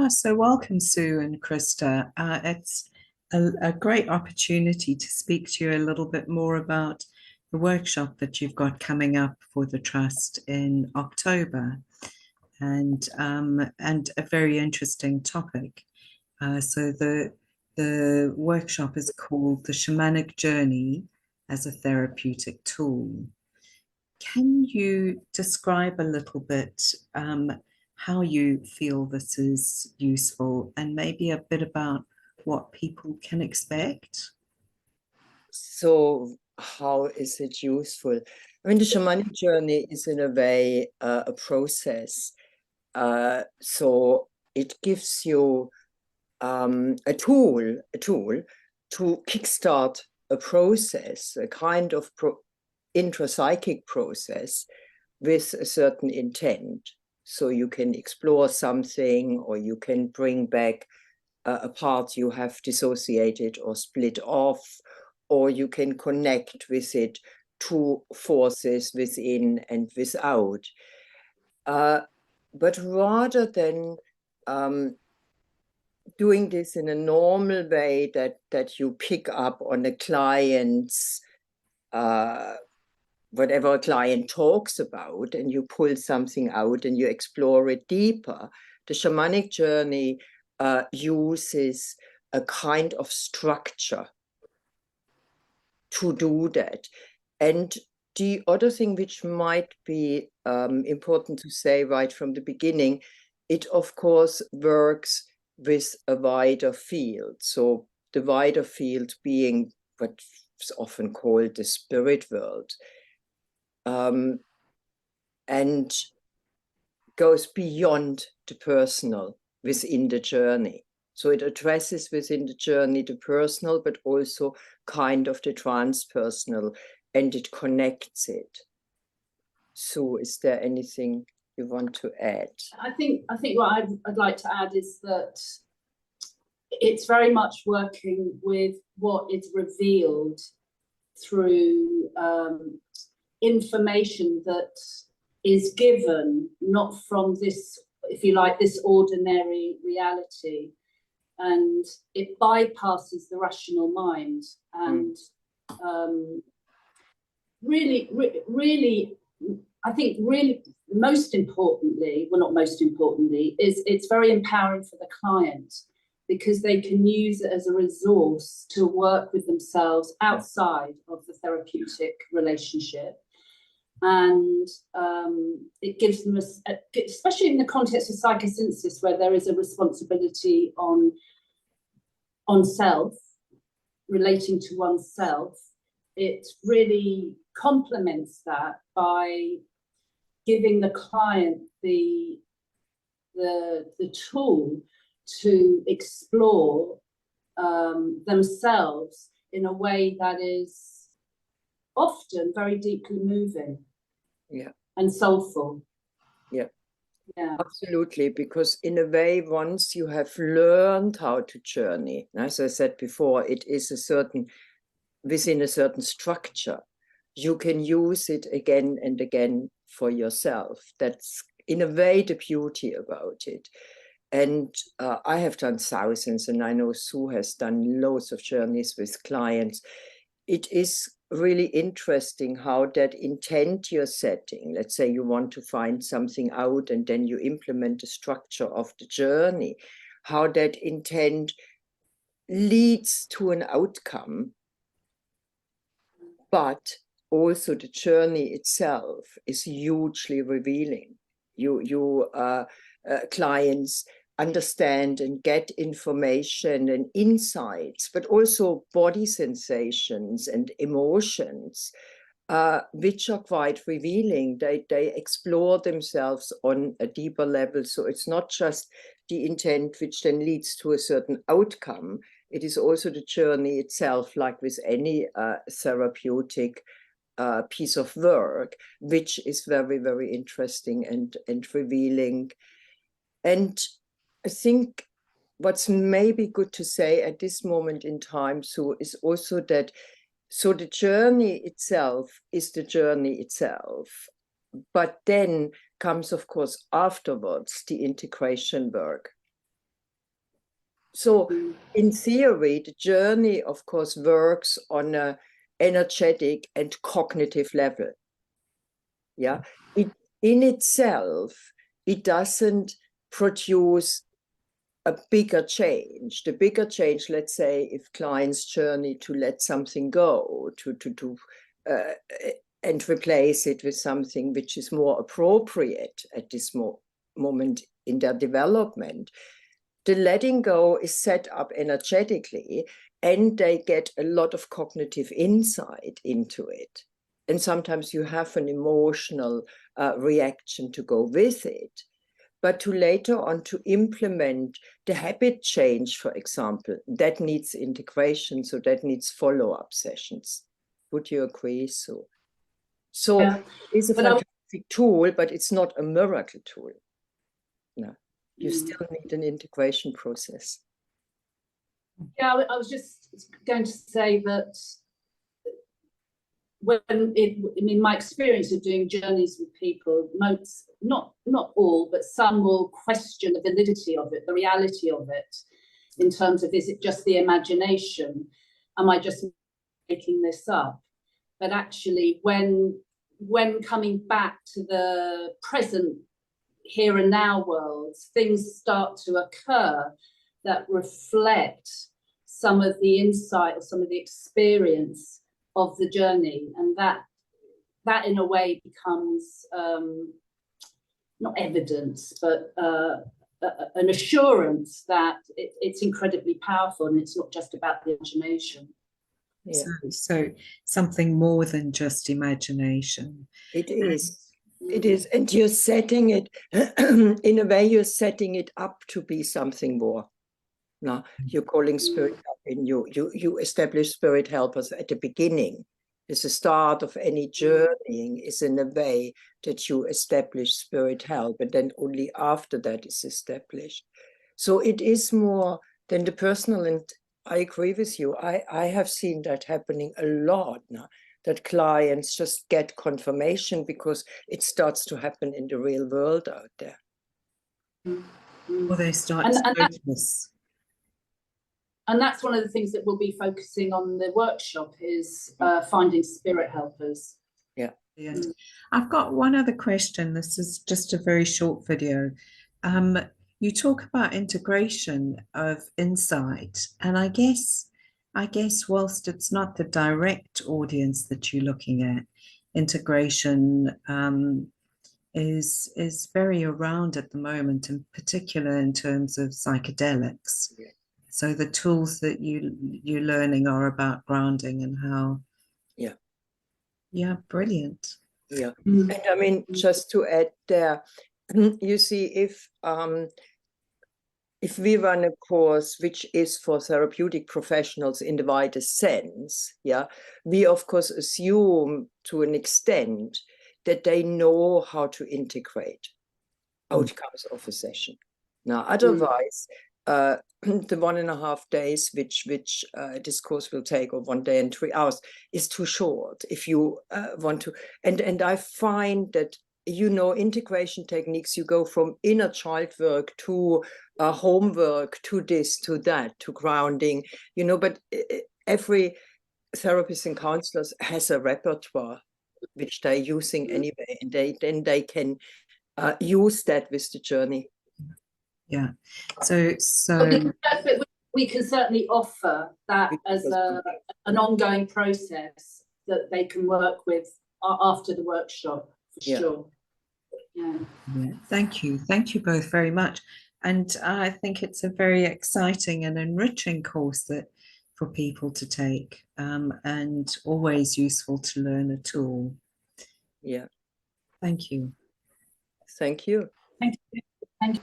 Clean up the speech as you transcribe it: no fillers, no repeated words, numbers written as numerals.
So welcome, Sue and Christa. It's a great opportunity to speak to you a little bit more about the workshop that you've got coming up for the Trust in October, and a very interesting topic. So the workshop is called the Shamanic Journey as a Therapeutic Tool. Can you describe a little bit how you feel this is useful and maybe a bit about what people can expect? So how is it useful? I mean, the shamanic journey is in a way a process. So it gives you a tool to kickstart a process, a kind of intrapsychic process with a certain intent. So you can explore something, or you can bring back a part you have dissociated or split off, or you can connect with it to forces within and without. But rather than doing this in a normal way that you pick up on a client's whatever a client talks about, and you pull something out and you explore it deeper, the shamanic journey uses a kind of structure to do that. And the other thing which might be important to say right from the beginning, it of course works with a wider field. So the wider field being what's often called the spirit world, and goes beyond the personal within the journey. So it addresses within the journey the personal, but also kind of the transpersonal, and it connects it. So is there anything you want to add? I think what I'd like to add is that it's very much working with what is revealed through information that is given, not from this, if you like, this ordinary reality. And it bypasses the rational mind. And really, I think really most importantly, well, not most importantly, is it's very empowering for the client, because they can use it as a resource to work with themselves outside of the therapeutic relationship. And it gives them, especially in the context of psychosynthesis, where there is a responsibility on self, relating to oneself, it really complements that by giving the client the tool to explore themselves in a way that is often very deeply moving, and soulful. Yeah, absolutely, because in a way, once you have learned how to journey, as I said before, it is within a certain structure, you can use it again and again for yourself. That's in a way the beauty about it. And I have done thousands, and I know Sue has done loads of journeys with clients. It is really interesting how that intent you're setting, let's say you want to find something out and then you implement the structure of the journey, how that intent leads to an outcome, but also the journey itself is hugely revealing. Clients understand and get information and insights, but also body sensations and emotions, which are quite revealing. They explore themselves on a deeper level. So it's not just the intent which then leads to a certain outcome. It is also the journey itself, like with any therapeutic piece of work, which is very, very interesting and revealing. And I think what's maybe good to say at this moment in time, so is also that, so the journey itself is the journey itself, but then comes, of course, afterwards, the integration work. So in theory, the journey, of course, works on an energetic and cognitive level. Yeah, in itself, it doesn't produce a bigger change. The bigger change, let's say, if clients journey to let something go, and replace it with something which is more appropriate at this moment in their development, the letting go is set up energetically, and they get a lot of cognitive insight into it. And sometimes you have an emotional reaction to go with it. But to later on to implement the habit change, for example, that needs integration, so that needs follow-up sessions. Would you agree? So yeah. It's a fantastic tool, but it's not a miracle tool. No, you still need an integration process. Yeah, I was just going to say that in my experience of doing journeys with people, most, not all, but some will question the validity of it, the reality of it, in terms of, is it just the imagination? Am I just making this up? But actually, when coming back to the present here and now worlds, things start to occur that reflect some of the insight or some of the experience of the journey, and that in a way becomes not evidence, but an assurance that it's incredibly powerful, and it's not just about the imagination. Yeah. So something more than just imagination. It is. It is, and you're setting it in a way. You're setting it up to be something more. Now you're calling spirit help in. You establish spirit helpers at the beginning. It's the start of any journeying. Is in a way that you establish spirit help, and then only after that is established. So it is more than the personal. And I agree with you. I have seen that happening a lot now, that clients just get confirmation because it starts to happen in the real world out there. Or they start to notice. And that's one of the things that we'll be focusing on the workshop, is finding spirit helpers. Yeah. I've got one other question. This is just a very short video. You talk about integration of insight, and I guess whilst it's not the direct audience that you're looking at, integration is very around at the moment, in particular in terms of psychedelics. Yeah. So the tools that you're learning are about grounding and how. Yeah, brilliant. Yeah, and I mean, just to add there, you see, if we run a course which is for therapeutic professionals in the widest sense, yeah, we of course assume to an extent that they know how to integrate outcomes of a session. Now, otherwise, the 1.5 days which this course will take, or 1 day and 3 hours, is too short if you want to. And I find that, integration techniques, you go from inner child work to homework, to this, to that, to grounding, but every therapist and counselors has a repertoire which they're using anyway, and they can use that with the journey. Yeah, so we can certainly offer that as an ongoing process that they can work with after the workshop, for sure. Yeah. Thank you both very much, and I think it's a very exciting and enriching course that for people to take, and always useful to learn a tool. Yeah. Thank you. Thank you. Thank you.